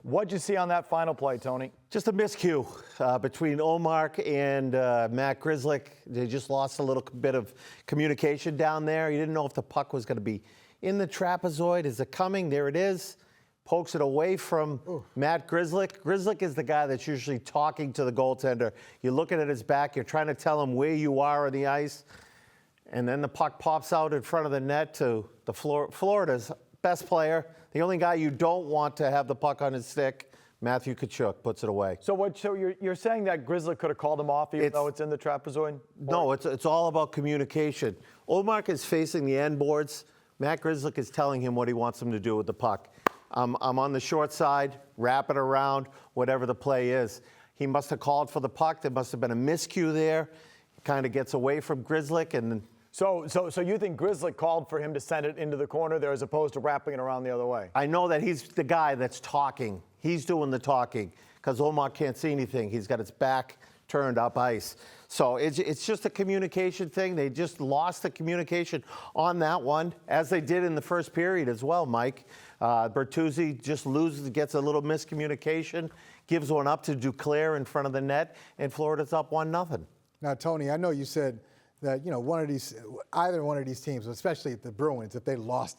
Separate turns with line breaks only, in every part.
What'd you see on that final play, Tony?
Just a miscue between Omar and Matt Grzelcyk. They just lost a little bit of communication down there. You didn't know if the puck was going to be in the trapezoid. Is it coming? There it is. Pokes it away from Matt Grzelcyk. Grzelcyk is the guy that's usually talking to the goaltender. You're looking at his back. You're trying to tell him where you are on the ice. And then the puck pops out in front of the net to the Florida's best player, the only guy you don't want to have the puck on his stick, Matthew Tkachuk, puts it away.
So you're saying that Grzelcyk could have called him off even though it's in the trapezoid?
No, it's all about communication. Omar is facing the end boards. Matt Grzelcyk is telling him what he wants him to do with the puck. I'm on the short side, wrap it around, whatever the play is. He must have called for the puck. There must have been a miscue there. He kind of gets away from Grzelcyk and
So you think Grzelcyk called for him to send it into the corner there as opposed to wrapping it around the other way?
I know that he's the guy that's talking. He's doing the talking because Omar can't see anything. He's got his back turned up ice. So it's just a communication thing. They just lost the communication on that one, as they did in the first period as well, Mike. Bertuzzi just gets a little miscommunication, gives one up to Duclair in front of the net, and Florida's up 1-0.
Now, Tony, I know you said that, either one of these teams, especially the Bruins, if they lost,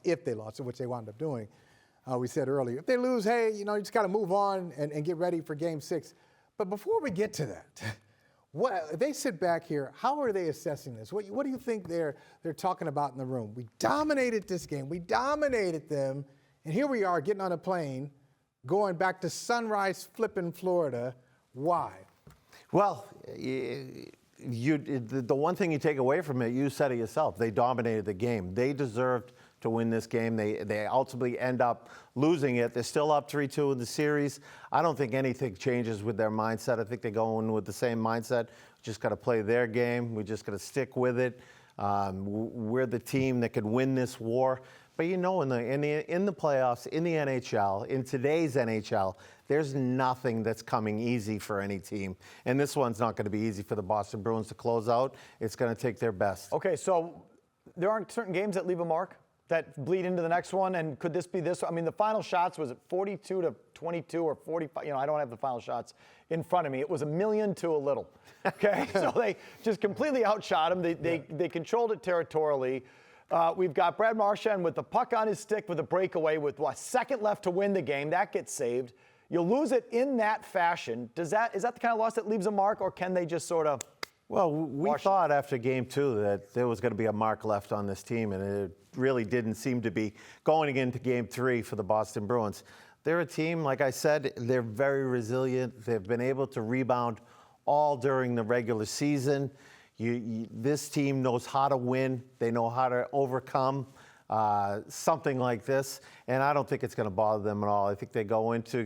which they wound up doing, we said earlier, if they lose, hey, you just got to move on and get ready for Game 6. But before we get to that, if they sit back here, how are they assessing this? What do you think they're talking about in the room? We dominated this game. We dominated them. And here we are getting on a plane, going back to Sunrise flipping Florida. Why?
Well, the one thing you take away from it, you said it yourself, they dominated the game. They deserved to win this game. They ultimately end up losing it. They're still up 3-2 in the series. I don't think anything changes with their mindset. I think they go in with the same mindset. Just got to play their game. We just got to stick with it. We're the team that could win this war. But in the playoffs, in the NHL, in today's NHL, there's nothing that's coming easy for any team. And this one's not going to be easy for the Boston Bruins to close out. It's going to take their best.
Okay, so there aren't certain games that leave a mark that bleed into the next one, and could this be this? I mean, the final shots, was it 42-22 or 45? I don't have the final shots in front of me. It was 1,000,000 to a little. Okay, so they just completely outshot them. They controlled it territorially. We've got Brad Marchand with the puck on his stick with a breakaway with a second left to win the game. That gets saved. You lose it in that fashion. Is that the kind of loss that leaves a mark, or can they just sort of?
Well, we thought after Game 2 that there was going to be a mark left on this team, and it really didn't seem to be going into Game 3 for the Boston Bruins. They're a team, like I said, they're very resilient. They've been able to rebound all during the regular season. This team knows how to win. They know how to overcome something like this, and I don't think it's going to bother them at all. I think they go into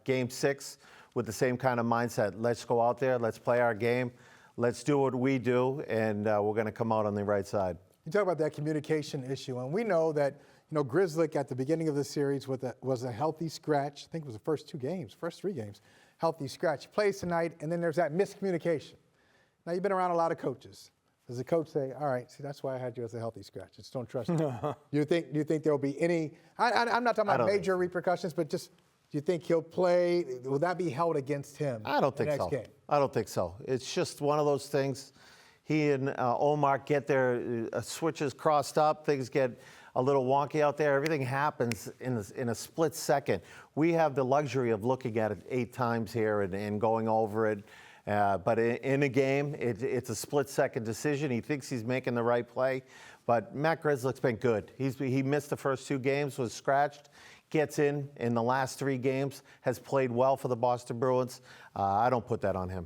Game 6 with the same kind of mindset. Let's go out there, let's play our game, let's do what we do, and we're going to come out on the right side.
You talk about that communication issue, and we know that Grzelcyk at the beginning of the series was a healthy scratch. I think it was the first 3 games, healthy scratch. He plays tonight, and then there's that miscommunication. Now, you've been around a lot of coaches. Does the coach say, all right, see, that's why I had you as a healthy scratch. Just don't trust you. Do you think there'll be any – I'm not talking about major repercussions, but just do you think he'll play? Will that be held against him?
I don't think so.
Game?
I don't think so. It's just one of those things. He and Omar get their switches crossed up. Things get a little wonky out there. Everything happens in a split second. We have the luxury of looking at it 8 times here and going over it. But in a game, it's a split-second decision. He thinks he's making the right play. But Matt Grzelcyk's been good. He missed the first 2 games, was scratched, gets in the last 3 games, has played well for the Boston Bruins. I don't put that on him.